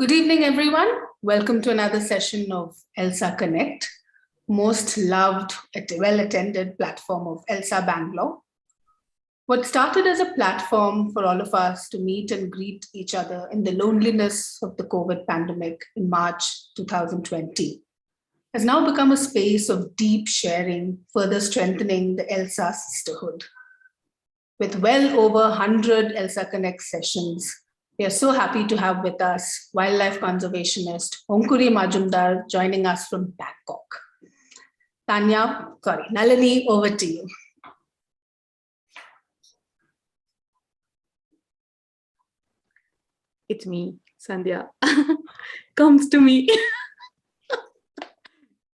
Good evening, everyone. Welcome to another session of ELSAConnect, most loved, well-attended platform of ELSA Bangalore. What started as a platform for all of us to meet and greet each other in the loneliness of the COVID pandemic in March 2020 has now become a space of deep sharing, further strengthening the ELSA sisterhood. With well over 100 ELSAConnect sessions, we are so happy to have with us wildlife conservationist Onkuri Majumdar joining us from Bangkok. Nalini, over to you. It's me, Sandhya. Comes to me.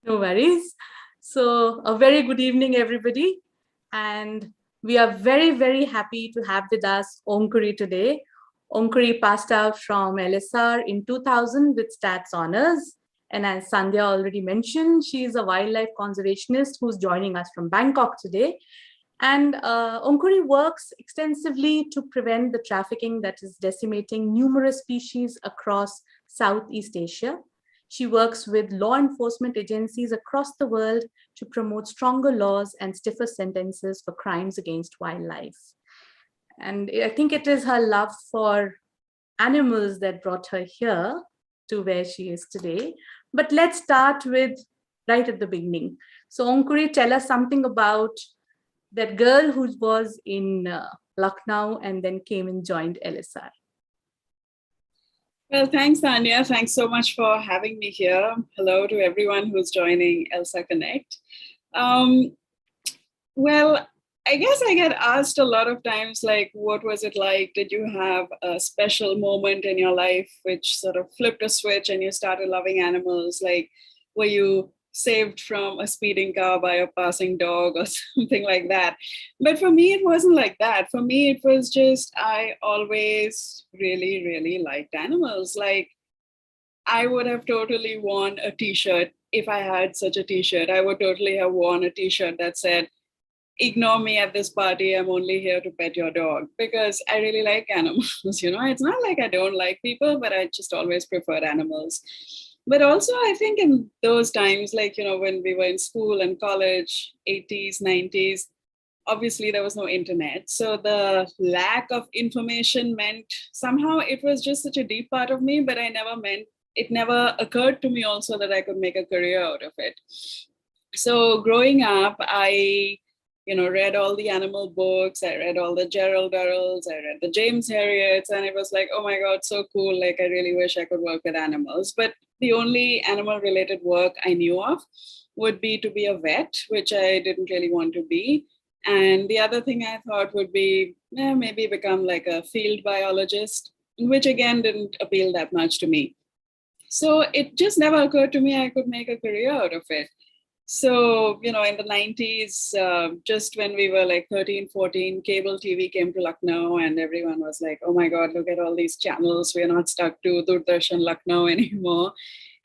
No worries. So a very good evening, everybody. And we are very, very happy to have with us Onkuri today. Onkuri passed out from LSR in 2000 with stats honors. And as Sandhya already mentioned, she is a wildlife conservationist who's joining us from Bangkok today. And Onkuri works extensively to prevent the trafficking that is decimating numerous species across Southeast Asia. She works with law enforcement agencies across the world to promote stronger laws and stiffer sentences for crimes against wildlife. And I think it is her love for animals that brought her here to where she is today. But let's start with right at the beginning. So Onkuri, tell us something about that girl who was in Lucknow and then came and joined LSR. Well, thanks, Tanya. Thanks so much for having me here. Hello to everyone who's joining ELSAConnect. Well, I guess I get asked a lot of times, like, what was it like? Did you have a special moment in your life which sort of flipped a switch and you started loving animals? Like, were you saved from a speeding car by a passing dog or something like that? But for me, it wasn't like that. For me, it was just, I always really, really liked animals. Like, I would have totally worn a t-shirt. If I had such a t-shirt, I would totally have worn a t-shirt that said, "Ignore me at this party, I'm only here to pet your dog," because I really like animals. It's not like I don't like people, but I just always preferred animals. But also, I think in those times, like, when we were in school and college, 80s, 90s, obviously there was no internet. So the lack of information meant somehow it was just such a deep part of me, but it never occurred to me also that I could make a career out of it. So growing up, I read all the animal books. I read all the Gerald Durrells. I read the James Herriotts, and it was like, oh my God, so cool. Like, I really wish I could work with animals. But the only animal related work I knew of would be to be a vet, which I didn't really want to be. And the other thing I thought would be maybe become like a field biologist, which again didn't appeal that much to me. So it just never occurred to me I could make a career out of it. So, in the 90s, just when we were like 13, 14, cable TV came to Lucknow and everyone was like, oh my God, look at all these channels. We're not stuck to Doordarshan Lucknow anymore.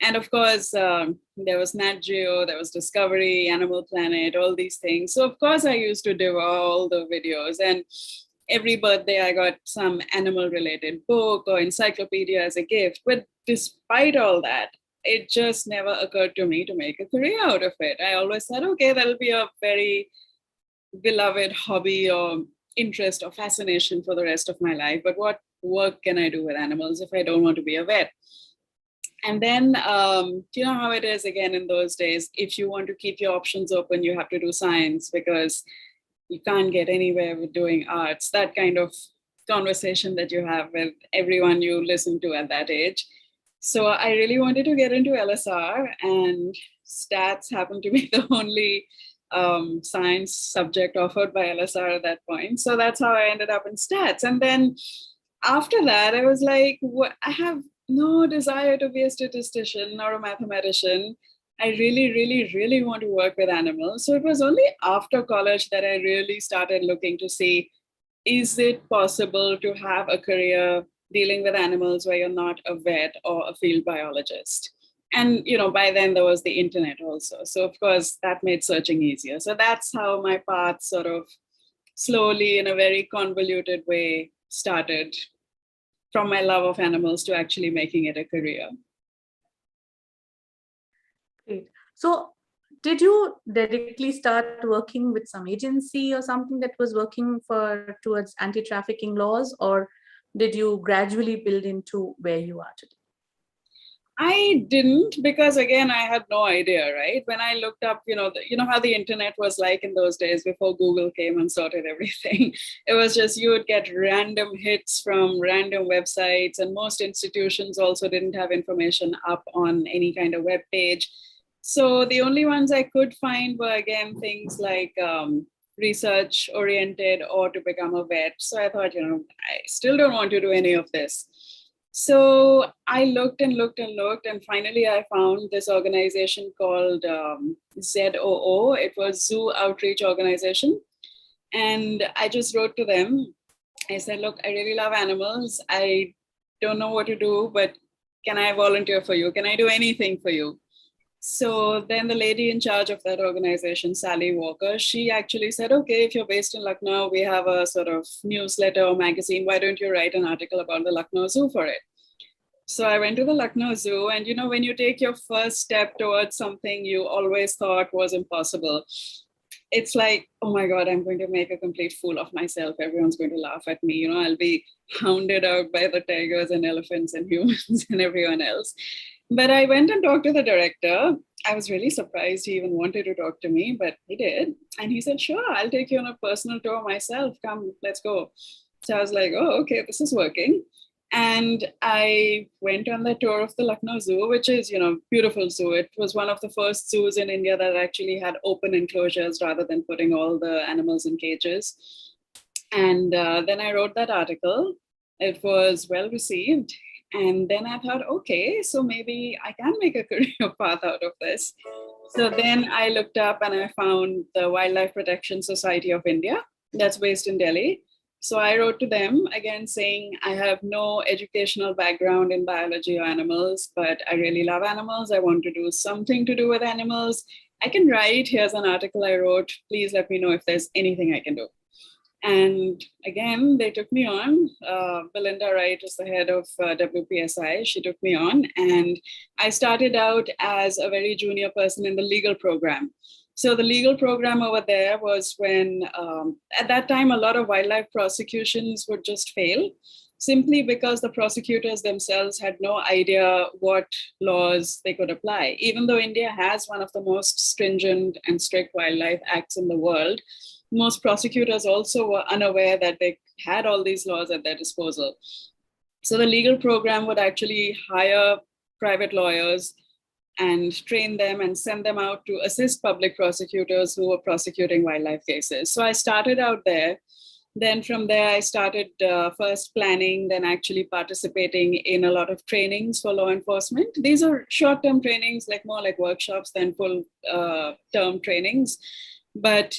And of course, there was Nat Geo, there was Discovery, Animal Planet, all these things. So of course, I used to devour all the videos. And every birthday, I got some animal related book or encyclopedia as a gift. But despite all that, it just never occurred to me to make a career out of it. I always said, okay, that'll be a very beloved hobby or interest or fascination for the rest of my life. But what work can I do with animals if I don't want to be a vet? And then, you know how it is again in those days, if you want to keep your options open, you have to do science because you can't get anywhere with doing arts, that kind of conversation that you have with everyone you listen to at that age. So I really wanted to get into LSR, and stats happened to be the only science subject offered by LSR at that point. So that's how I ended up in stats. And then after that, I was like, I have no desire to be a statistician or a mathematician. I really, really, really want to work with animals. So it was only after college that I really started looking to see, is it possible to have a career dealing with animals where you're not a vet or a field biologist? And, by then there was the internet also. So of course that made searching easier. So that's how my path sort of slowly in a very convoluted way started. from my love of animals to actually making it a career. Great. So did you directly start working with some agency or something that was working towards anti-trafficking laws, or did you gradually build into where you are today? I didn't, because again, I had no idea, right? When I looked up, you know how the internet was like in those days before Google came and sorted everything. It was just, you would get random hits from random websites, and most institutions also didn't have information up on any kind of web page. So the only ones I could find were, again, things like research oriented or to become a vet. So I thought, I still don't want to do any of this. So I looked and looked and looked, and finally I found this organization called ZOO. It was Zoo Outreach Organization. And I just wrote to them. I said, look, I really love animals. I don't know what to do, but can I volunteer for you? Can I do anything for you? So then the lady in charge of that organization, Sally Walker, she actually said, okay, if you're based in Lucknow, we have a sort of newsletter or magazine. Why don't you write an article about the Lucknow Zoo for it? So I went to the Lucknow Zoo, and when you take your first step towards something you always thought was impossible, it's like, oh my God, I'm going to make a complete fool of myself. Everyone's going to laugh at me. I'll be hounded out by the tigers and elephants and humans and everyone else. But I went and talked to the director. I was really surprised he even wanted to talk to me, but he did. And he said, sure, I'll take you on a personal tour myself. Come, let's go. So I was like, oh, okay, this is working. And I went on the tour of the Lucknow Zoo, which is, beautiful zoo. It was one of the first zoos in India that actually had open enclosures rather than putting all the animals in cages. And then I wrote that article. It was well received. And then I thought, okay, so maybe I can make a career path out of this. So then I looked up and I found the Wildlife Protection Society of India that's based in Delhi. So I wrote to them again saying, I have no educational background in biology or animals, but I really love animals. I want to do something to do with animals. I can write. Here's an article I wrote. Please let me know if there's anything I can do. And again, they took me on. Belinda Wright is the head of WPSI. She took me on, and I started out as a very junior person in the legal program. So the legal program over there was when, at that time, a lot of wildlife prosecutions would just fail, simply because the prosecutors themselves had no idea what laws they could apply. Even though India has one of the most stringent and strict wildlife acts in the world, most prosecutors also were unaware that they had all these laws at their disposal. So the legal program would actually hire private lawyers and train them and send them out to assist public prosecutors who were prosecuting wildlife cases. So I started out there. Then from there, I started first planning, then actually participating in a lot of trainings for law enforcement. These are short-term trainings, more like workshops than full-term trainings. But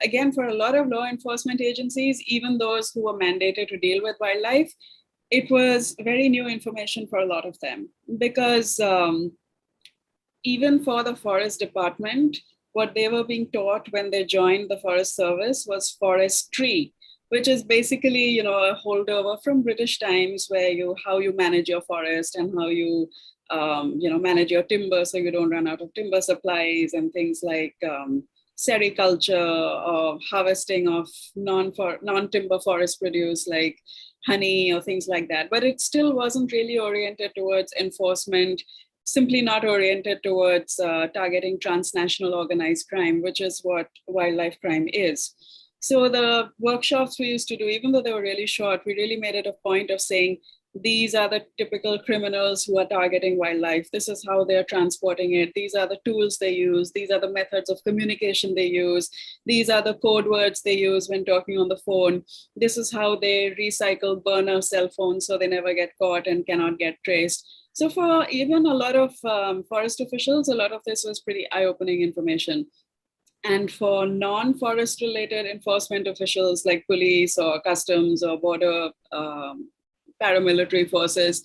again, for a lot of law enforcement agencies, even those who were mandated to deal with wildlife, it was very new information for a lot of them. Because even for the forest department, what they were being taught when they joined the Forest Service was forestry, which is basically, a holdover from British times, where how you manage your forest and how you, manage your timber so you don't run out of timber supplies, and things like sericulture or harvesting of non-timber forest produce like honey or things like that. But it still wasn't really oriented towards enforcement, simply not oriented towards targeting transnational organized crime, which is what wildlife crime is. So the workshops we used to do, even though they were really short, we really made it a point of saying, these are the typical criminals who are targeting wildlife. This is how they're transporting it. These are the tools they use. These are the methods of communication they use. These are the code words they use when talking on the phone. This is how they recycle burner cell phones so they never get caught and cannot get traced. So for even a lot of forest officials, a lot of this was pretty eye-opening information. And for non-forest related enforcement officials like police or customs or border paramilitary forces,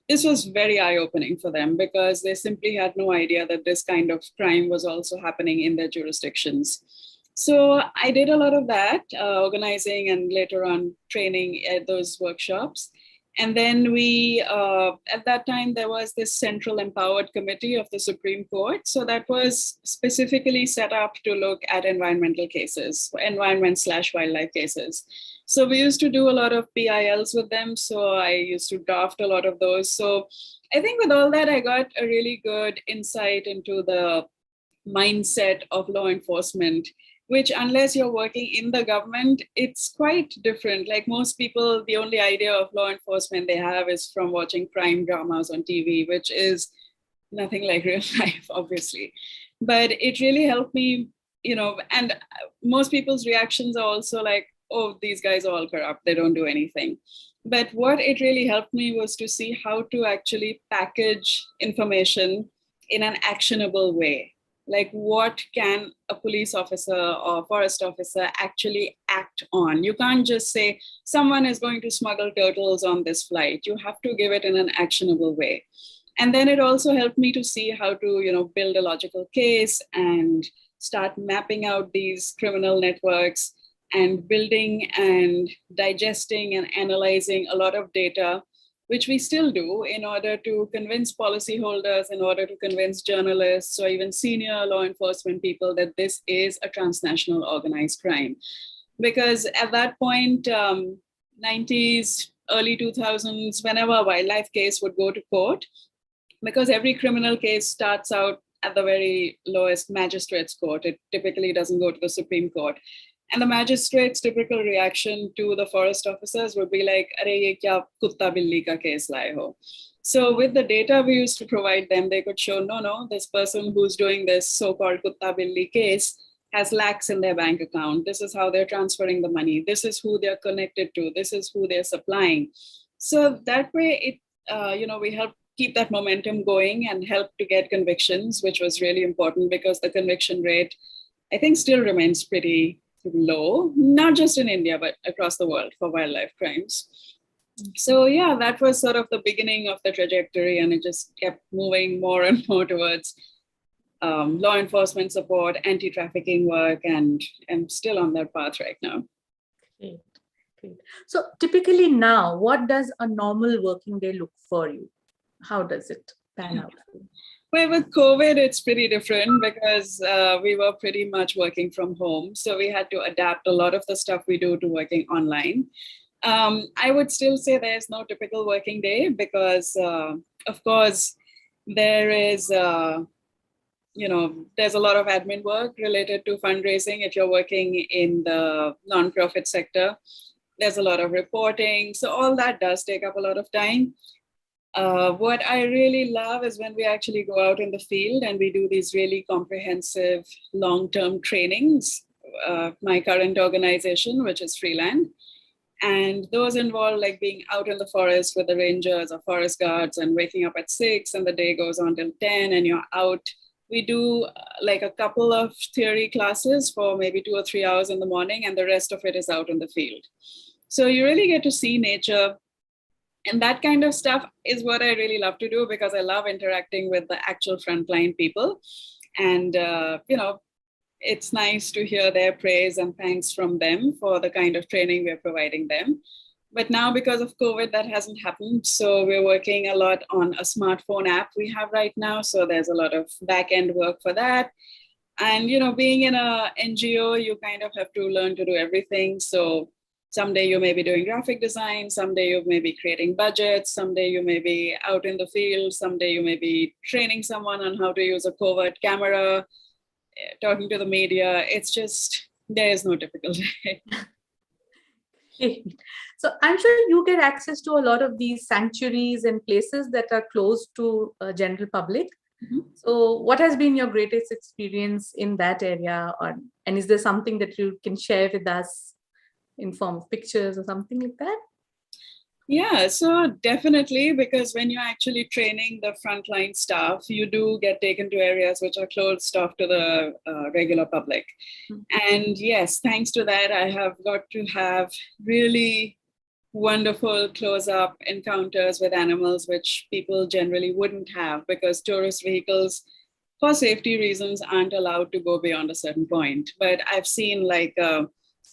this was very eye-opening for them, because they simply had no idea that this kind of crime was also happening in their jurisdictions. So I did a lot of that, organizing and later on training at those workshops. And then we, at that time, there was this Central Empowered Committee of the Supreme Court. So that was specifically set up to look at environmental cases, environment/wildlife cases. So we used to do a lot of PILs with them. So I used to draft a lot of those. So I think with all that, I got a really good insight into the mindset of law enforcement, which unless you're working in the government, it's quite different. Like most people, the only idea of law enforcement they have is from watching crime dramas on TV, which is nothing like real life, obviously. But it really helped me, and most people's reactions are also like, oh, these guys are all corrupt, they don't do anything. But what it really helped me was to see how to actually package information in an actionable way. Like, what can a police officer or forest officer actually act on? You can't just say someone is going to smuggle turtles on this flight. You have to give it in an actionable way. And then it also helped me to see how to, build a logical case and start mapping out these criminal networks and building and digesting and analyzing a lot of data, which we still do in order to convince policyholders, in order to convince journalists or even senior law enforcement people that this is a transnational organized crime. Because at that point, 90s, early 2000s, whenever a wildlife case would go to court, because every criminal case starts out at the very lowest magistrate's court, it typically doesn't go to the Supreme Court. And the magistrate's typical reaction to the forest officers would be like, "Arey, ye kya kutta billi ka case laaye ho?" So with the data we used to provide them, they could show, no, this person who's doing this so-called kutta billi case has lakhs in their bank account. This is how they're transferring the money. This is who they're connected to. This is who they're supplying. So that way, we help keep that momentum going and help to get convictions, which was really important because the conviction rate, I think, still remains pretty low, not just in India, but across the world for wildlife crimes. So yeah, that was sort of the beginning of the trajectory, and it just kept moving more and more towards law enforcement support, anti-trafficking work, and I'm still on that path right now. Great. So typically now, what does a normal working day look for you? How does it pan out? Well, with COVID, it's pretty different because we were pretty much working from home. So we had to adapt a lot of the stuff we do to working online. I would still say there's no typical working day because, of course, there is, there's a lot of admin work related to fundraising. If you're working in the nonprofit sector, there's a lot of reporting. So all that does take up a lot of time. What I really love is when we actually go out in the field and we do these really comprehensive long-term trainings. My current organization, which is Freeland, and those involve like being out in the forest with the rangers or forest guards and waking up at 6 and the day goes on till 10 and you're out. We do like a couple of theory classes for maybe 2 or 3 hours in the morning, and the rest of it is out in the field. So you really get to see nature. And that kind of stuff is what I really love to do because I love interacting with the actual frontline people. And, it's nice to hear their praise and thanks from them for the kind of training we're providing them. But now because of COVID, that hasn't happened. So we're working a lot on a smartphone app we have right now. So there's a lot of back-end work for that. And, being in a NGO, you kind of have to learn to do everything. So someday you may be doing graphic design, someday you may be creating budgets, someday you may be out in the field, someday you may be training someone on how to use a covert camera, talking to the media. It's just, there is no typical day. So I'm sure you get access to a lot of these sanctuaries and places that are close to general public. Mm-hmm. So what has been your greatest experience in that area? And is there something that you can share with us in form of pictures or something like that? Yeah, so definitely, because when you're actually training the frontline staff, you do get taken to areas which are closed off to the regular public. Mm-hmm. And yes, thanks to that, I have got to have really wonderful close-up encounters with animals, which people generally wouldn't have because tourist vehicles, for safety reasons, aren't allowed to go beyond a certain point. But I've seen like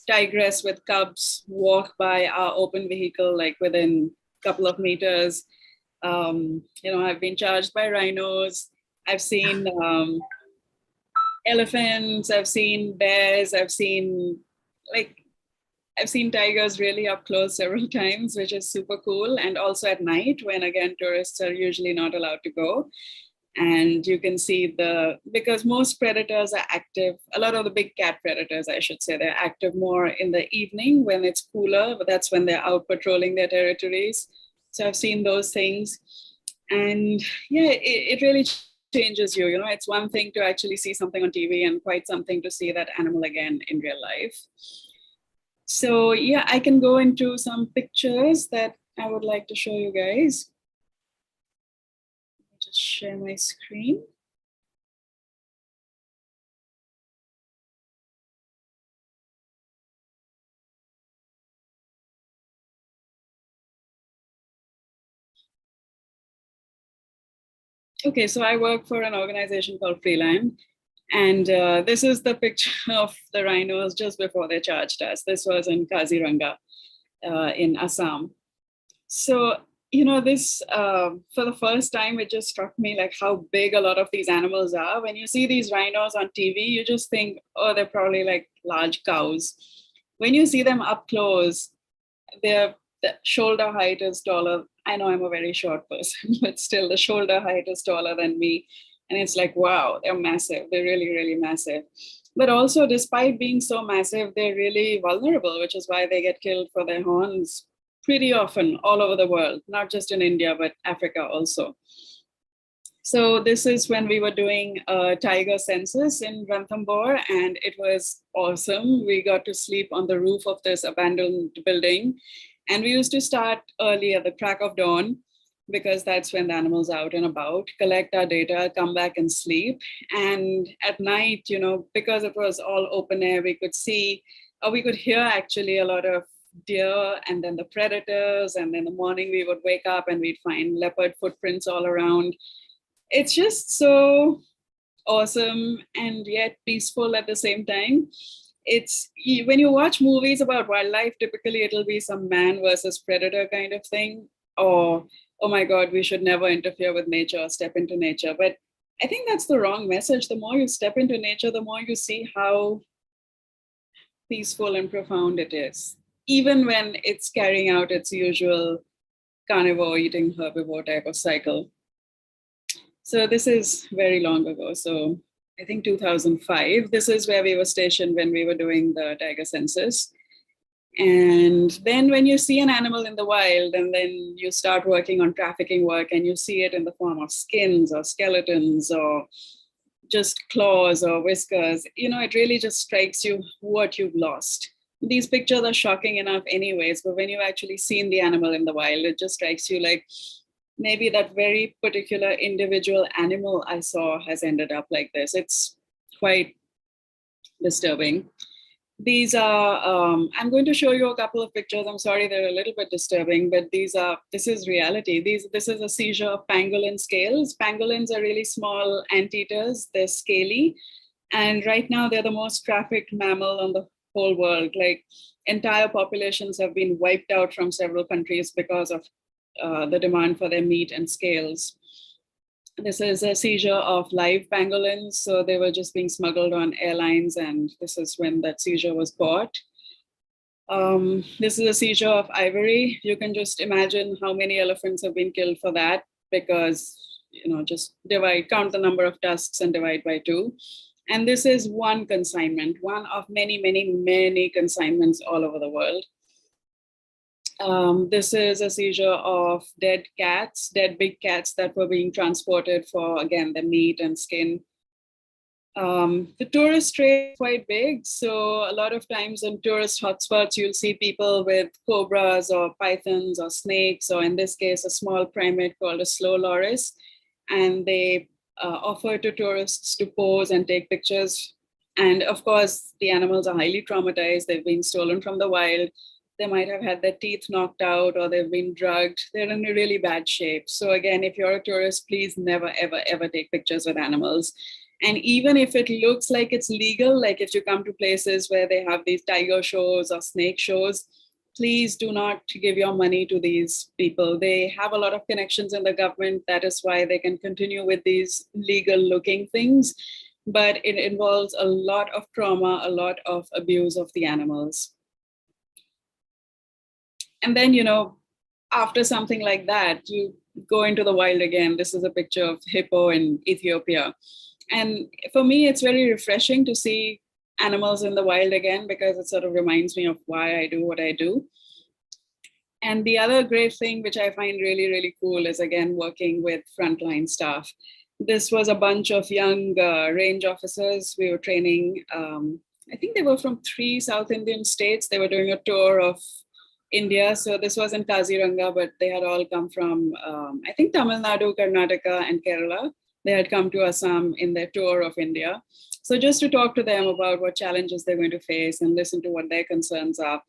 tigress with cubs walk by our open vehicle like within couple of meters. I've been charged by rhinos. I've seen elephants. I've seen bears. I've seen tigers really up close several times, which is super cool. And also at night, when again, tourists are usually not allowed to go. And you can see because most predators are active, a lot of the big cat predators, I should say, they're active more in the evening when it's cooler, but that's when they're out patrolling their territories. So I've seen those things. And yeah, it really changes you. It's one thing to actually see something on TV and quite something to see that animal again in real life. So yeah, I can go into some pictures that I would like to show you guys. Just share my screen. Okay, so I work for an organization called Freeland. And this is the picture of the rhinos just before they charged us. This was in Kaziranga in Assam. So, this, for the first time, it just struck me like how big a lot of these animals are. When you see these rhinos on TV, you just think, oh, they're probably like large cows. When you see them up close, the shoulder height is taller. I know I'm a very short person, but still the shoulder height is taller than me. And it's like, wow, they're massive. They're really, really massive. But also, despite being so massive, they're really vulnerable, which is why they get killed for their horns pretty often all over the world, not just in India, but Africa also. So this is when we were doing a tiger census in Ranthambore, and it was awesome. We got to sleep on the roof of this abandoned building. And we used to start early at the crack of dawn, because that's when the animals are out and about, collect our data, come back and sleep. And at night, because it was all open air, we could see, or we could hear actually a lot of deer and then the predators. And in the morning we would wake up and we'd find leopard footprints all around. It's just so awesome and yet peaceful at the same time. It's when you watch movies about wildlife, typically it'll be some man versus predator kind of thing, or oh my God, we should never interfere with nature or step into nature. But I think that's the wrong message. The more you step into nature, the more you see how peaceful and profound it is, even when it's carrying out its usual carnivore eating herbivore type of cycle. So this is very long ago. So I think 2005, this is where we were stationed when we were doing the tiger census. And then when you see an animal in the wild and then you start working on trafficking work and you see it in the form of skins or skeletons or just claws or whiskers, it really just strikes you what you've lost. These pictures are shocking enough anyways, but when you've actually seen the animal in the wild, it just strikes you like maybe that very particular individual animal I saw has ended up like this. It's quite disturbing. These are, I'm going to show you a couple of pictures. I'm sorry, they're a little bit disturbing, but this is reality. This is a seizure of pangolin scales. Pangolins are really small anteaters. They're scaly. And right now they're the most trafficked mammal on the whole world. Like entire populations have been wiped out from several countries because of the demand for their meat and scales. This is a seizure of live pangolins. So they were just being smuggled on airlines, and this is when that seizure was caught. This is a seizure of ivory. You can just imagine how many elephants have been killed for that, because, just count the number of tusks and divide by 2. And this is one consignment, one of many, many, many consignments all over the world. This is a seizure of dead big cats that were being transported for, again, the meat and skin. The tourist trade is quite big. So a lot of times in tourist hotspots, you'll see people with cobras or pythons or snakes, or in this case, a small primate called a slow loris. And they offer to tourists to pose and take pictures. And of course, the animals are highly traumatized. They've been stolen from the wild. They might have had their teeth knocked out, or they've been drugged. They're in a really bad shape. So again, if you're a tourist, please never, ever, ever take pictures with animals. And even if it looks like it's legal, like if you come to places where they have these tiger shows or snake shows, please do not give your money to these people. They have a lot of connections in the government. That is why they can continue with these legal looking things. But it involves a lot of trauma, a lot of abuse of the animals. And then, after something like that, you go into the wild again. This is a picture of hippo in Ethiopia. And for me, it's very refreshing to see animals in the wild again, because it sort of reminds me of why I do what I do. And the other great thing, which I find really, really cool, is again working with frontline staff. This was a bunch of young range officers. We were training, I think they were from 3 South Indian states. They were doing a tour of India. So this was in Kaziranga, but they had all come from, I think, Tamil Nadu, Karnataka, and Kerala. They had come to Assam in their tour of India. So just to talk to them about what challenges they're going to face and listen to what their concerns are,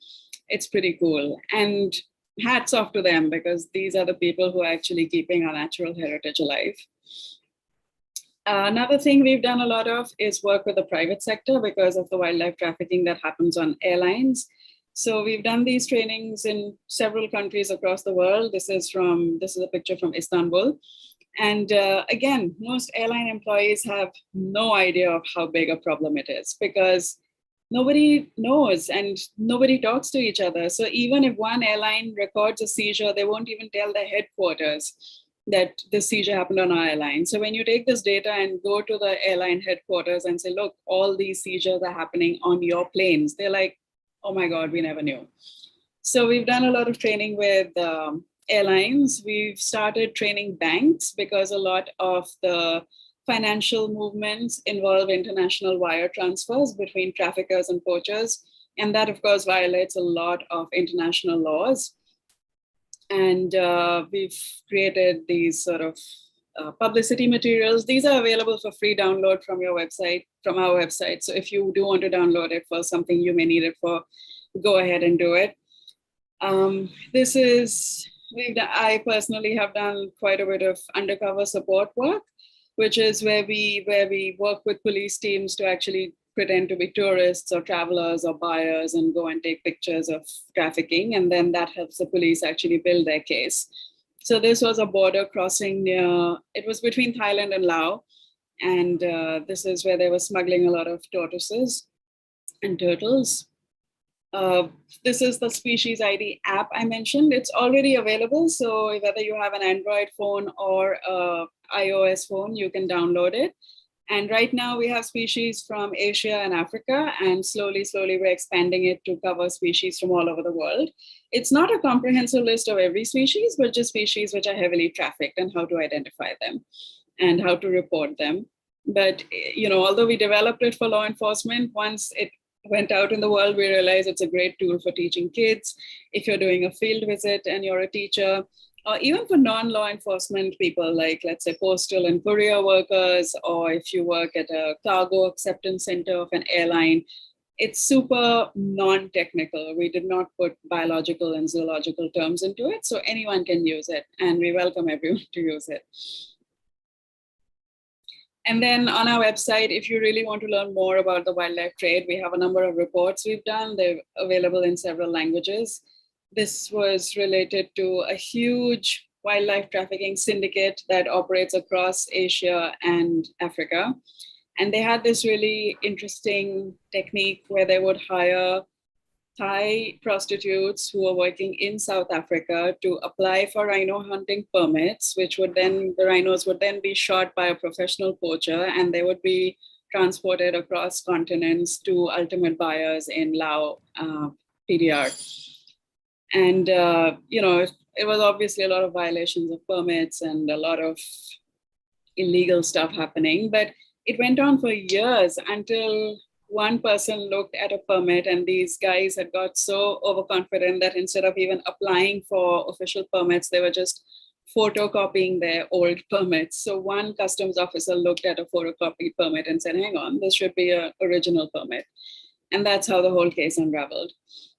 it's pretty cool. And hats off to them, because these are the people who are actually keeping our natural heritage alive. Another thing we've done a lot of is work with the private sector because of the wildlife trafficking that happens on airlines. So we've done these trainings in several countries across the world. This is a picture from Istanbul. And again, most airline employees have no idea of how big a problem it is, because nobody knows and nobody talks to each other. So even if one airline records a seizure, they won't even tell their headquarters that the seizure happened on our airline. So when you take this data and go to the airline headquarters and say, look, all these seizures are happening on your planes, they're like, oh my God, we never knew. So we've done a lot of training with airlines. We've started training banks because a lot of the financial movements involve international wire transfers between traffickers and poachers. And that, of course, violates a lot of international laws. And we've created these sort of publicity materials. These are available for free download from our website. So if you do want to download it for something you may need it for, go ahead and do it. I personally have done quite a bit of undercover support work, which is where we work with police teams to actually pretend to be tourists or travelers or buyers and go and take pictures of trafficking. And then that helps the police actually build their case. So this was a border crossing it was between Thailand and Laos. And this is where they were smuggling a lot of tortoises and turtles. This is the Species ID app I mentioned. It's already available. So whether you have an Android phone or an iOS phone, you can download it. And right now we have species from Asia and Africa, and slowly we're expanding it to cover species from all over the world. It's not a comprehensive list of every species, but just species which are heavily trafficked and how to identify them and how to report them. But, although we developed it for law enforcement, once it went out in the world, we realized it's a great tool for teaching kids. If you're doing a field visit and you're a teacher, or even for non-law enforcement people, like let's say postal and courier workers, or if you work at a cargo acceptance center of an airline, it's super non-technical. We did not put biological and zoological terms into it, so anyone can use it, and we welcome everyone to use it. And then on our website, if you really want to learn more about the wildlife trade, we have a number of reports we've done. They're available in several languages. This was related to a huge wildlife trafficking syndicate that operates across Asia and Africa. And they had this really interesting technique where they would hire Thai prostitutes who were working in South Africa to apply for rhino hunting permits, the rhinos would then be shot by a professional poacher, and they would be transported across continents to ultimate buyers in Laos, PDR. And, it was obviously a lot of violations of permits and a lot of illegal stuff happening, but it went on for years until one person looked at a permit, and these guys had got so overconfident that instead of even applying for official permits, they were just photocopying their old permits. So one customs officer looked at a photocopied permit and said, hang on, this should be an original permit. And that's how the whole case unraveled.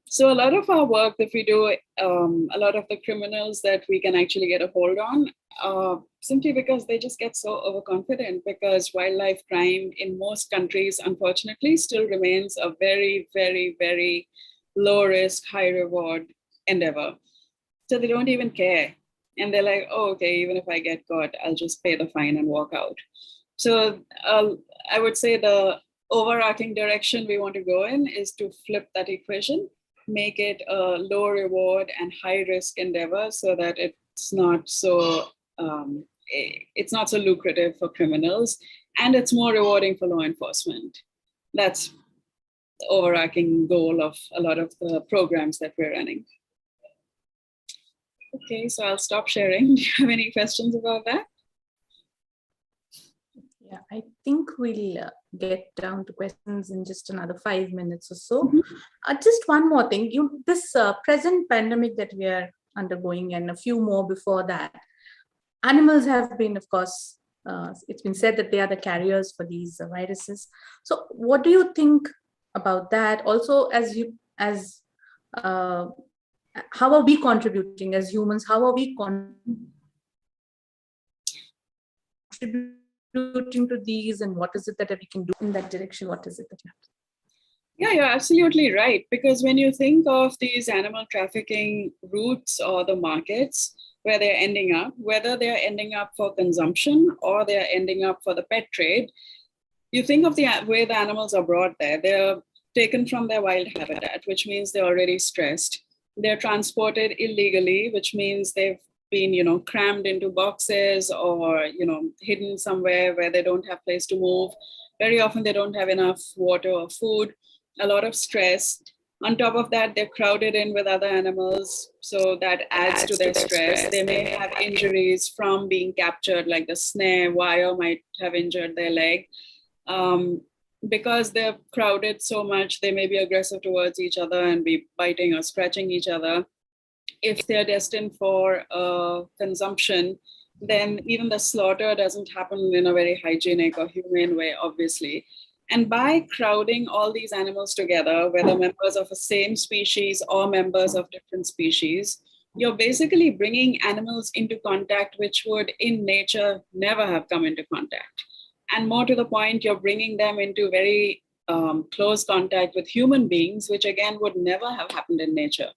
So a lot of our work that we do, a lot of the criminals that we can actually get a hold on, simply because they just get so overconfident, because wildlife crime in most countries, unfortunately, still remains a very, very, very low risk, high reward endeavor. So they don't even care. And they're like, oh, okay, even if I get caught, I'll just pay the fine and walk out. So I would say the overarching direction we want to go in is to flip that equation, make it a low reward and high risk endeavor so that it's not so lucrative for criminals, and it's more rewarding for law enforcement. That's the overarching goal of a lot of the programs that we're running. Okay, so I'll stop sharing. Do you have any questions about that? Yeah, I think we'll get down to questions in just another 5 minutes or so. Just one more thing. This present pandemic that we are undergoing and a few more before that, animals have been, of course, it's been said that they are the carriers for these viruses. So what do you think about that? Also, how are we contributing as humans? How are we contributing to these, and what is it that we can do in that direction? What is it that you have to? Yeah, you're absolutely right. Because when you think of these animal trafficking routes or the markets where they're ending up, whether they're ending up for consumption or they're ending up for the pet trade, you think of the way the animals are brought there. They're taken from their wild habitat, which means they're already stressed. They're transported illegally, which means they've been, crammed into boxes or, hidden somewhere where they don't have place to move. Very often they don't have enough water or food, a lot of stress. On top of that, they're crowded in with other animals, so that adds to their stress. They may have injuries from being captured, like the snare wire might have injured their leg. Because they're crowded so much, they may be aggressive towards each other and be biting or scratching each other. If they're destined for consumption, then even the slaughter doesn't happen in a very hygienic or humane way, obviously. And by crowding all these animals together, whether members of the same species or members of different species, you're basically bringing animals into contact which would in nature never have come into contact. And more to the point, you're bringing them into very close contact with human beings, which again would never have happened in nature.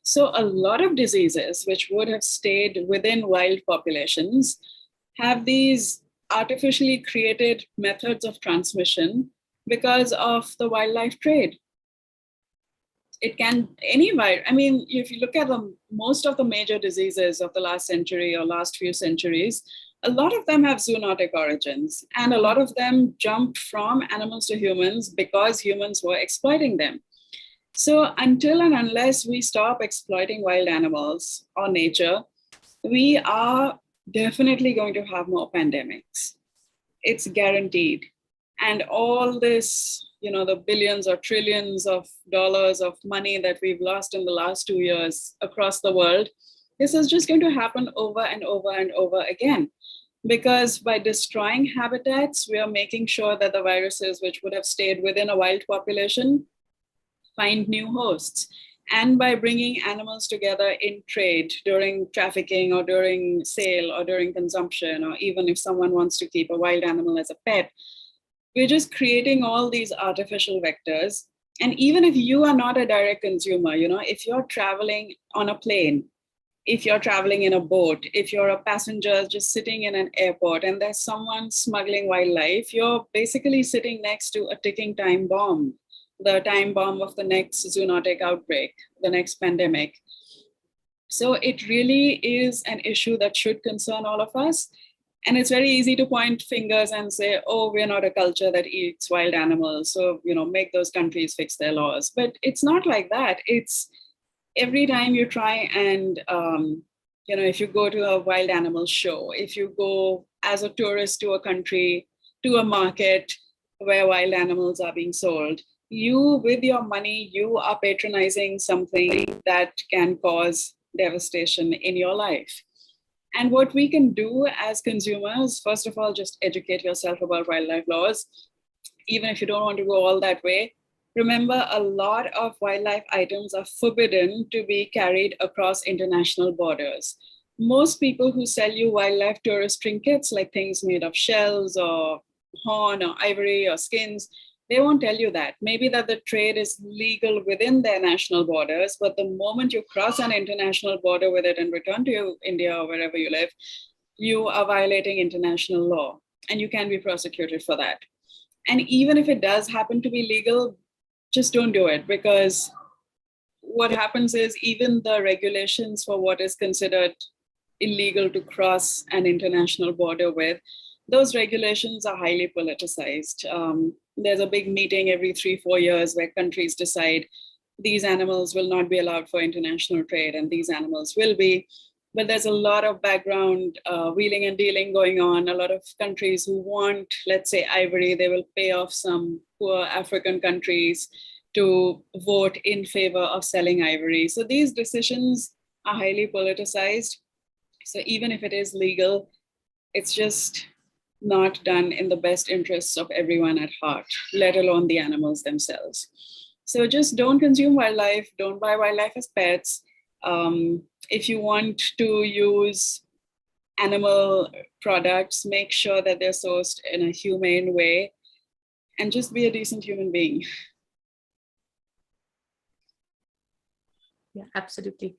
So a lot of diseases which would have stayed within wild populations have these artificially created methods of transmission because of the wildlife trade. It can, if you look at most of the major diseases of the last century or last few centuries, a lot of them have zoonotic origins, and a lot of them jumped from animals to humans because humans were exploiting them. So until and unless we stop exploiting wild animals or nature, we are definitely going to have more pandemics. It's guaranteed. And all this, the billions or trillions of dollars of money that we've lost in the last 2 years across the world, this is just going to happen over and over and over again. Because by destroying habitats, we are making sure that the viruses which would have stayed within a wild population find new hosts. And by bringing animals together in trade during trafficking or during sale or during consumption, or even if someone wants to keep a wild animal as a pet, we're just creating all these artificial vectors. And even if you are not a direct consumer, if you're traveling on a plane, if you're traveling in a boat, if you're a passenger just sitting in an airport and there's someone smuggling wildlife, you're basically sitting next to a ticking time bomb, the time bomb of the next zoonotic outbreak, the next pandemic. So it really is an issue that should concern all of us. And it's very easy to point fingers and say, oh, we're not a culture that eats wild animals, so make those countries fix their laws. But it's not like that. It's every time you try and, if you go to a wild animal show, if you go as a tourist to a country, to a market where wild animals are being sold, you, with your money, you are patronizing something that can cause devastation in your life. And what we can do as consumers, first of all, just educate yourself about wildlife laws. Even if you don't want to go all that way, remember, a lot of wildlife items are forbidden to be carried across international borders. Most people who sell you wildlife tourist trinkets, like things made of shells or horn or ivory or skins, They won't tell you that. Maybe that the trade is legal within their national borders, but the moment you cross an international border with it and return to India or wherever you live, you are violating international law and you can be prosecuted for that. And even if it does happen to be legal, just don't do it, because what happens is even the regulations for what is considered illegal to cross an international border with, those regulations are highly politicized. There's a big meeting every 3-4 years where countries decide these animals will not be allowed for international trade and these animals will be. But there's a lot of background wheeling and dealing going on. A lot of countries who want, let's say, ivory, they will pay off some poor African countries to vote in favor of selling ivory. So these decisions are highly politicized. So even if it is legal, it's just not done in the best interests of everyone at heart, let alone the animals themselves. So just don't consume wildlife, don't buy wildlife as pets. If you want to use animal products, make sure that they're sourced in a humane way and just be a decent human being. Yeah, absolutely.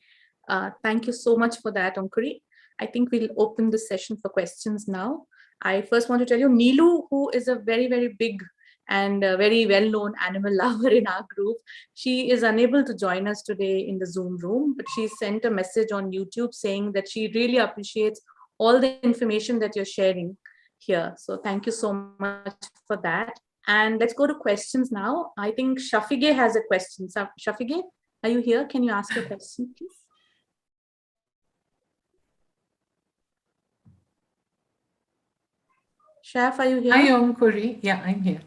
Thank you so much for that, Onkuri. I think we'll open the session for questions now. I first want to tell you, Neelu, who is a very, very big and very well-known animal lover in our group, she is unable to join us today in the Zoom room, but she sent a message on YouTube saying that she really appreciates all the information that you're sharing here. So thank you so much for that. And let's go to questions now. I think Shafige has a question. So, Shafige, are you here? Can you ask a question, please? Shaf, are you here? Hi, Onkuri. Yeah, I'm here.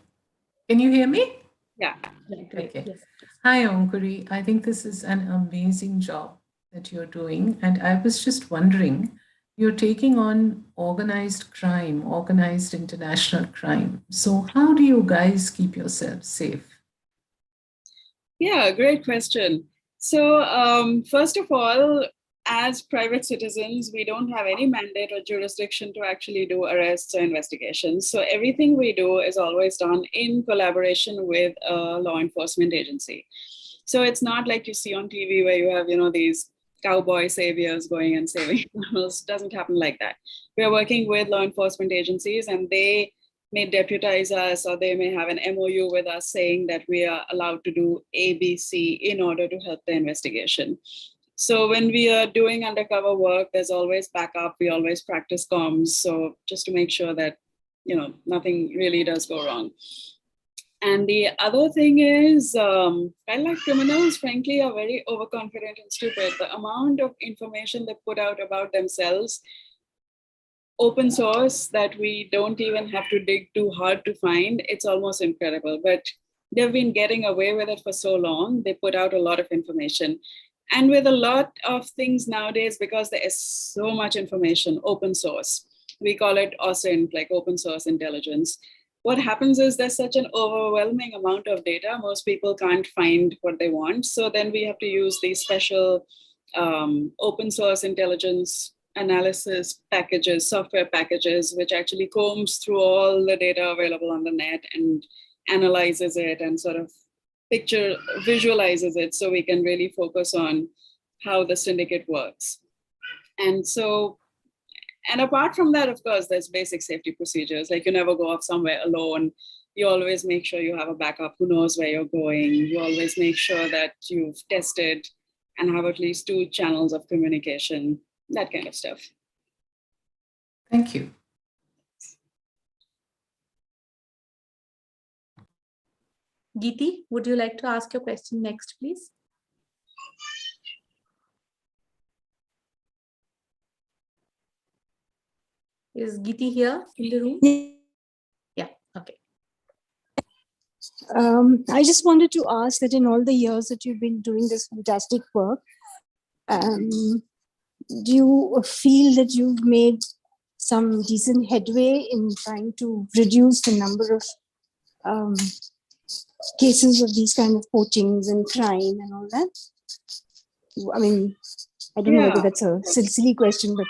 Can you hear me? Yeah. Okay. Yes. Hi, Onkuri. I think this is an amazing job that you're doing. And I was just wondering, you're taking on organized crime, organized international crime. So how do you guys keep yourselves safe? Yeah, great question. So first of all, as private citizens, we don't have any mandate or jurisdiction to actually do arrests or investigations. So everything we do is always done in collaboration with a law enforcement agency. So it's not like you see on TV where you have, these cowboy saviors going and saving animals. It doesn't happen like that. We're working with law enforcement agencies and they may deputize us or they may have an MOU with us saying that we are allowed to do ABC in order to help the investigation. So when we are doing undercover work, there's always backup. We always practice comms. So just to make sure that, nothing really does go wrong. And the other thing is, like criminals, frankly, are very overconfident and stupid. The amount of information they put out about themselves, open source, that we don't even have to dig too hard to find, it's almost incredible. But they've been getting away with it for so long. They put out a lot of information. And with a lot of things nowadays, because there is so much information, open source, we call it OSINT, like open source intelligence. What happens is there's such an overwhelming amount of data, most people can't find what they want. So then we have to use these special open source intelligence analysis packages, software packages, which actually combs through all the data available on the net and analyzes it and sort of visualizes it so we can really focus on how the syndicate works. And apart from that, of course, there's basic safety procedures, like you never go off somewhere alone. You always make sure you have a backup who knows where you're going. You always make sure that you've tested and have at least 2 channels of communication, that kind of stuff. Thank you. Geeti, would you like to ask your question next, please? Is Geeti here in the room? Yeah, okay. I just wanted to ask that in all the years that you've been doing this fantastic work, do you feel that you've made some decent headway in trying to reduce the number of cases of these kind of poachings and crime and all that? I mean, I don't know whether that's a silly question, but...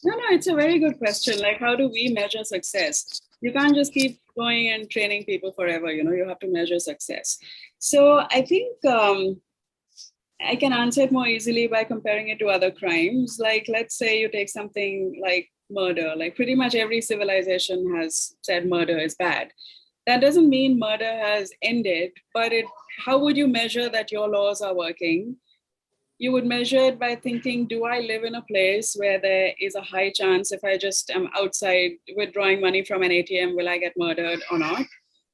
No, it's a very good question. Like, how do we measure success? You can't just keep going and training people forever. You have to measure success. So I think I can answer it more easily by comparing it to other crimes. Like, let's say you take something like murder. Like, pretty much every civilization has said murder is bad. That doesn't mean murder has ended, but how would you measure that your laws are working? You would measure it by thinking, do I live in a place where there is a high chance if I just am outside withdrawing money from an ATM, will I get murdered or not?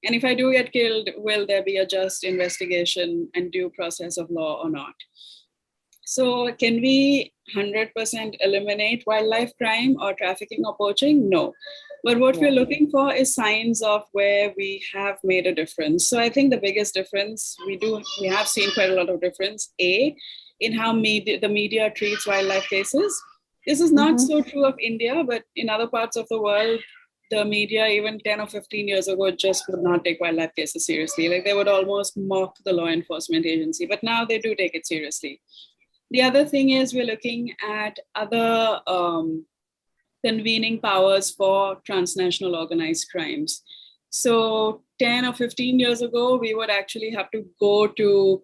And if I do get killed, will there be a just investigation and due process of law or not? So can we 100% eliminate wildlife crime or trafficking or poaching? No. But what we're looking for is signs of where we have made a difference. So I think the biggest difference we have seen quite a lot of difference, in how the media treats wildlife cases. This is not so true of India, but in other parts of the world, the media, even 10 or 15 years ago, just would not take wildlife cases seriously. Like, they would almost mock the law enforcement agency, but now they do take it seriously. The other thing is we're looking at other convening powers for transnational organized crimes. So 10 or 15 years ago, we would actually have to go to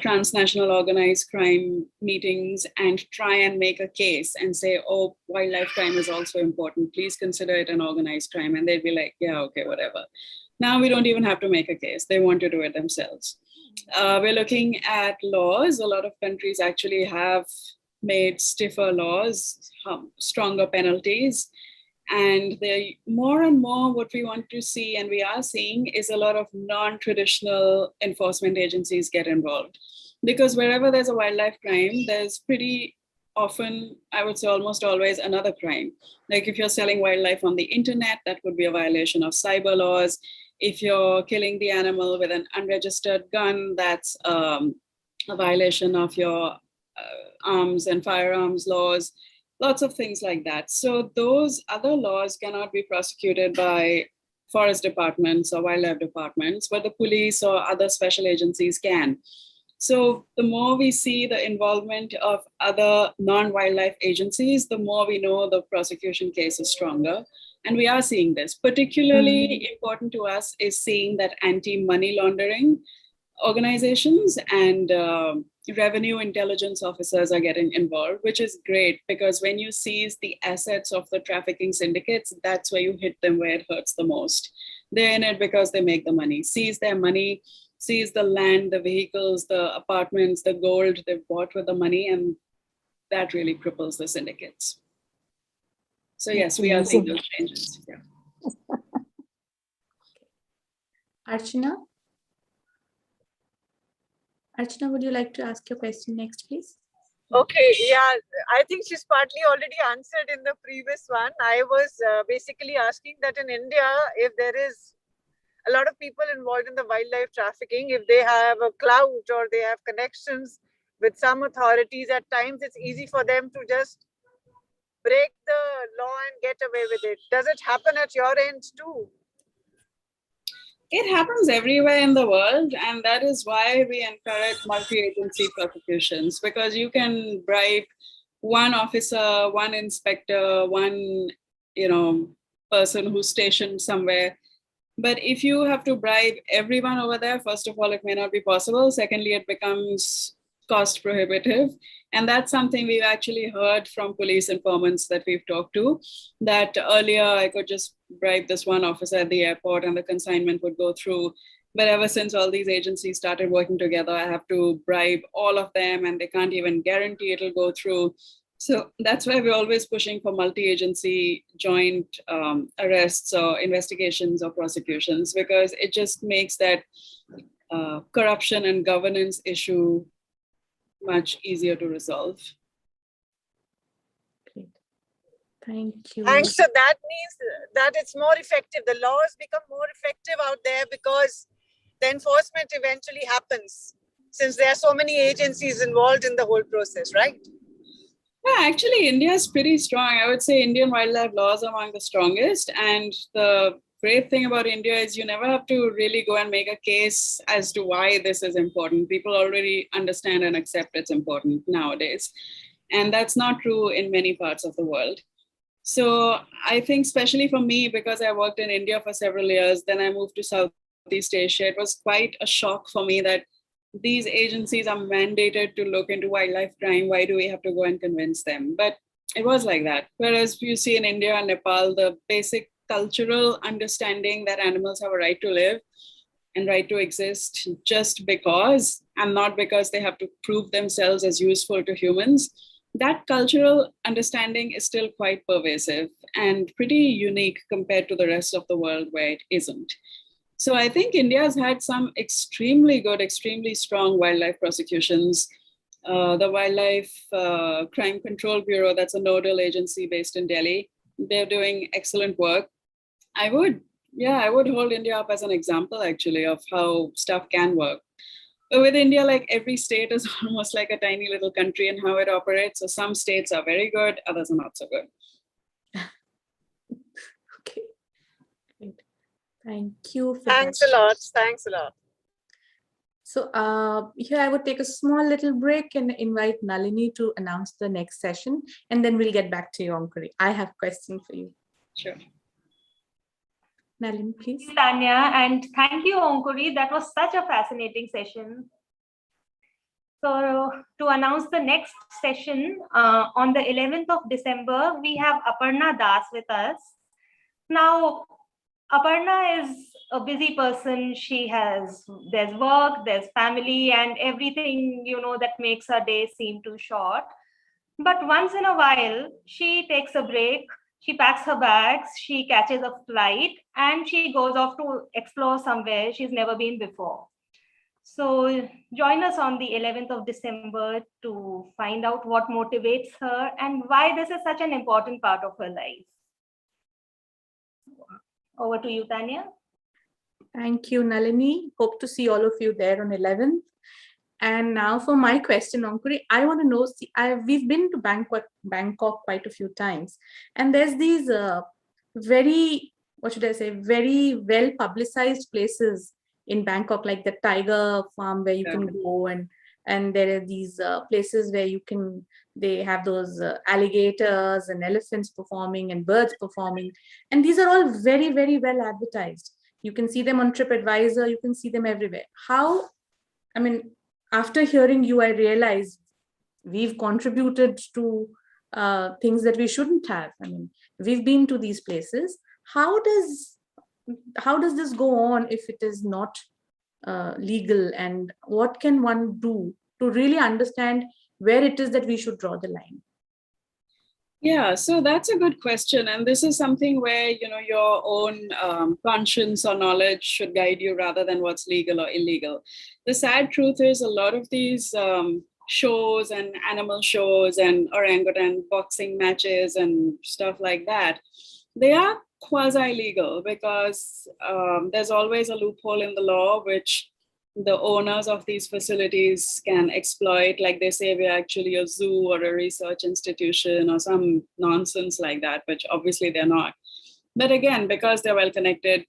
transnational organized crime meetings and try and make a case and say, oh, wildlife crime is also important. Please consider it an organized crime. And they'd be like, yeah, okay, whatever. Now we don't even have to make a case. They want to do it themselves. We're looking at laws. A lot of countries actually have made stiffer laws, stronger penalties. And more and more what we want to see, and we are seeing, is a lot of non-traditional enforcement agencies get involved. Because wherever there's a wildlife crime, there's pretty often, I would say almost always, another crime. Like, if you're selling wildlife on the internet, that would be a violation of cyber laws. If you're killing the animal with an unregistered gun, that's a violation of your arms and firearms laws. Lots of things like that. So those other laws cannot be prosecuted by forest departments or wildlife departments, but the police or other special agencies can. So the more we see the involvement of other non-wildlife agencies, the more we know the prosecution case is stronger. And we are seeing this. Particularly important to us is seeing that anti-money laundering organizations and revenue intelligence officers are getting involved, which is great, because when you seize the assets of the trafficking syndicates, that's where you hit them where it hurts the most. They're in it because they make the money. Seize their money, seize the land, the vehicles, the apartments, the gold they've bought with the money, and that really cripples the syndicates. So yes, we are seeing those changes. Yeah. Archana? Archana, would you like to ask your question next, please? Okay, yeah, I think she's partly already answered in the previous one. I was basically asking that in India, if there is a lot of people involved in the wildlife trafficking, if they have a clout or they have connections with some authorities, at times it's easy for them to just break the law and get away with it. Does it happen at your end too? It happens everywhere in the world, and that is why we encourage multi-agency prosecutions, because you can bribe one officer, one inspector, one person who's stationed somewhere. But if you have to bribe everyone over there, first of all, it may not be possible. Secondly, it becomes cost prohibitive. And that's something we've actually heard from police informants that we've talked to, that earlier I could just bribe this one officer at the airport and the consignment would go through. But ever since all these agencies started working together, I have to bribe all of them and they can't even guarantee it'll go through. So that's why we're always pushing for multi-agency joint arrests or investigations or prosecutions, because it just makes that corruption and governance issue much easier to resolve. Great. Thank you. Thanks. So that means that it's more effective. The laws become more effective out there because the enforcement eventually happens, since there are so many agencies involved in the whole process, right? Yeah, actually, India is pretty strong. I would say Indian wildlife laws are among the strongest. And the great thing about India is you never have to really go and make a case as to why this is important. People already understand and accept it's important nowadays. And that's not true in many parts of the world. So I think especially for me, because I worked in India for several years, then I moved to Southeast Asia, it was quite a shock for me that these agencies are mandated to look into wildlife crime. Why do we have to go and convince them? But it was like that. Whereas you see in India and Nepal, the basic cultural understanding that animals have a right to live and right to exist just because, and not because they have to prove themselves as useful to humans, that cultural understanding is still quite pervasive and pretty unique compared to the rest of the world where it isn't. So I think India has had some extremely good, extremely strong wildlife prosecutions. The Wildlife Crime Control Bureau, that's a nodal agency based in Delhi, they're doing excellent work. I would hold India up as an example actually of how stuff can work. But with India, like every state is almost like a tiny little country in how it operates. So some states are very good, others are not so good. Okay, great. Thank you for Thanks that. a lot. Thanks a lot. So here I would take a small little break and invite Nalini to announce the next session, and then we'll get back to you, Onkuri. I have a question for you. Sure. Nalini, please. Thank you, Tanya, and thank you, Onkuri. That was such a fascinating session. So to announce the next session on the 11th of December, we have Aparna Das with us. Now, Aparna is a busy person. There's work, there's family, and everything, that makes her day seem too short. But once in a while, she takes a break, she packs her bags, she catches a flight, and she goes off to explore somewhere she's never been before. So join us on the 11th of December to find out what motivates her and why this is such an important part of her life. Over to you, Tanya. Thank you, Nalini. Hope to see all of you there on 11th. And now for my question, Onkuri, I want to know, we've been to Bangkok quite a few times, and there's these very well publicized places in Bangkok, like the tiger farm where you can go, and there are these places where they have those alligators and elephants performing and birds performing, and these are all very, very well advertised. You can see them on TripAdvisor, you can see them everywhere. After hearing you, I realized we've contributed to things that we shouldn't have. We've been to these places. How does this go on if it is not legal? And what can one do to really understand where it is that we should draw the line? Yeah, so that's a good question. And this is something where, your own conscience or knowledge should guide you rather than what's legal or illegal. The sad truth is a lot of these shows and animal shows and orangutan boxing matches and stuff like that, they are quasi-legal because there's always a loophole in the law which the owners of these facilities can exploit, like they say we're actually a zoo or a research institution or some nonsense like that, which obviously they're not. But again, because they're well connected,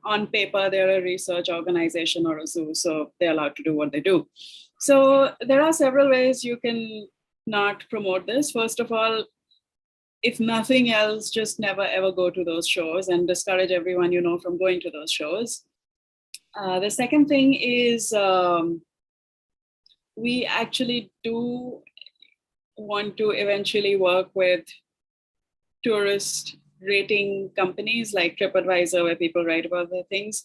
on paper, they're a research organization or a zoo, so they're allowed to do what they do. So there are several ways you can not promote this. First of all, if nothing else, just never ever go to those shows and discourage everyone you know from going to those shows. The second thing is we actually do want to eventually work with tourist rating companies like TripAdvisor, where people write about their things.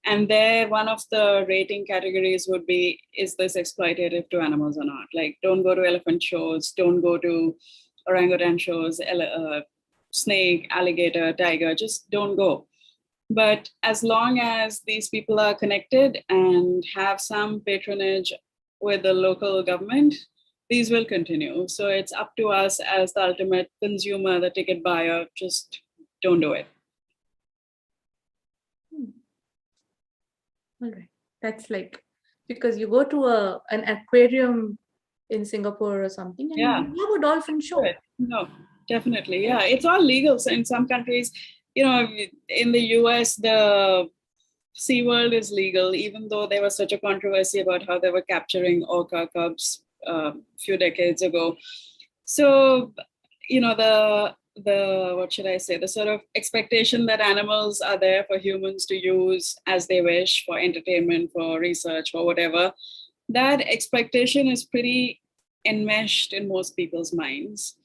And there, one of the rating categories would be, is this exploitative to animals or not? Like, don't go to elephant shows, don't go to orangutan shows, snake, alligator, tiger, just don't go. But as long as these people are connected and have some patronage with the local government, these will continue. So it's up to us as the ultimate consumer, the ticket buyer, just don't do it. All right. That's like, because you go to an aquarium in Singapore or something, and you have a dolphin show. No, definitely. Yeah, it's all legal. So in some countries, in the US, the SeaWorld is legal, even though there was such a controversy about how they were capturing orca cubs a few decades ago. So, the what should I say, the sort of expectation that animals are there for humans to use as they wish for entertainment, for research, for whatever, that expectation is pretty enmeshed in most people's minds.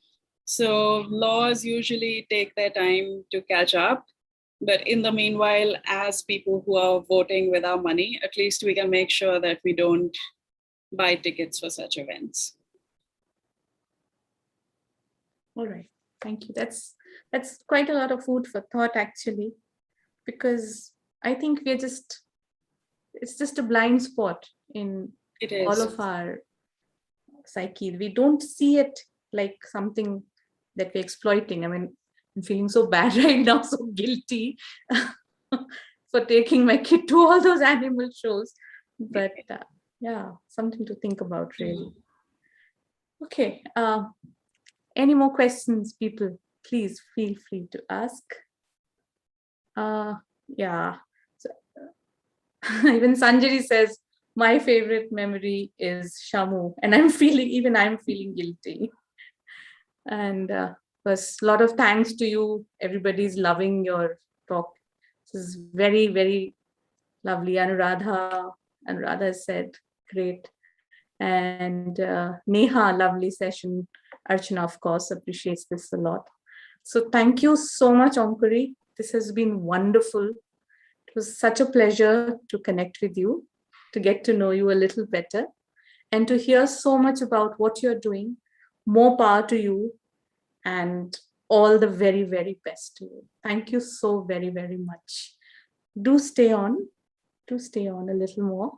So laws usually take their time to catch up. But in the meanwhile, as people who are voting with our money, at least we can make sure that we don't buy tickets for such events. All right, thank you. That's quite a lot of food for thought, actually, because I think it's just a blind spot in all of our psyche. We don't see it like something that we're exploiting. I mean, I'm feeling so bad right now, so guilty for taking my kid to all those animal shows. But yeah, something to think about, really. Okay. Any more questions, people? Please feel free to ask. Yeah. So, even Sanjari says, my favorite memory is Shamu, and I'm feeling guilty. And first, a lot of thanks to you. Everybody's loving your talk. This is very, very lovely. Anuradha said, great. And Neha, lovely session. Archana, of course, appreciates this a lot. So thank you so much, Onkuri. This has been wonderful. It was such a pleasure to connect with you, to get to know you a little better, and to hear so much about what you're doing. More power to you, and all the very, very best to you. Thank you so very, very much. Do stay on a little more.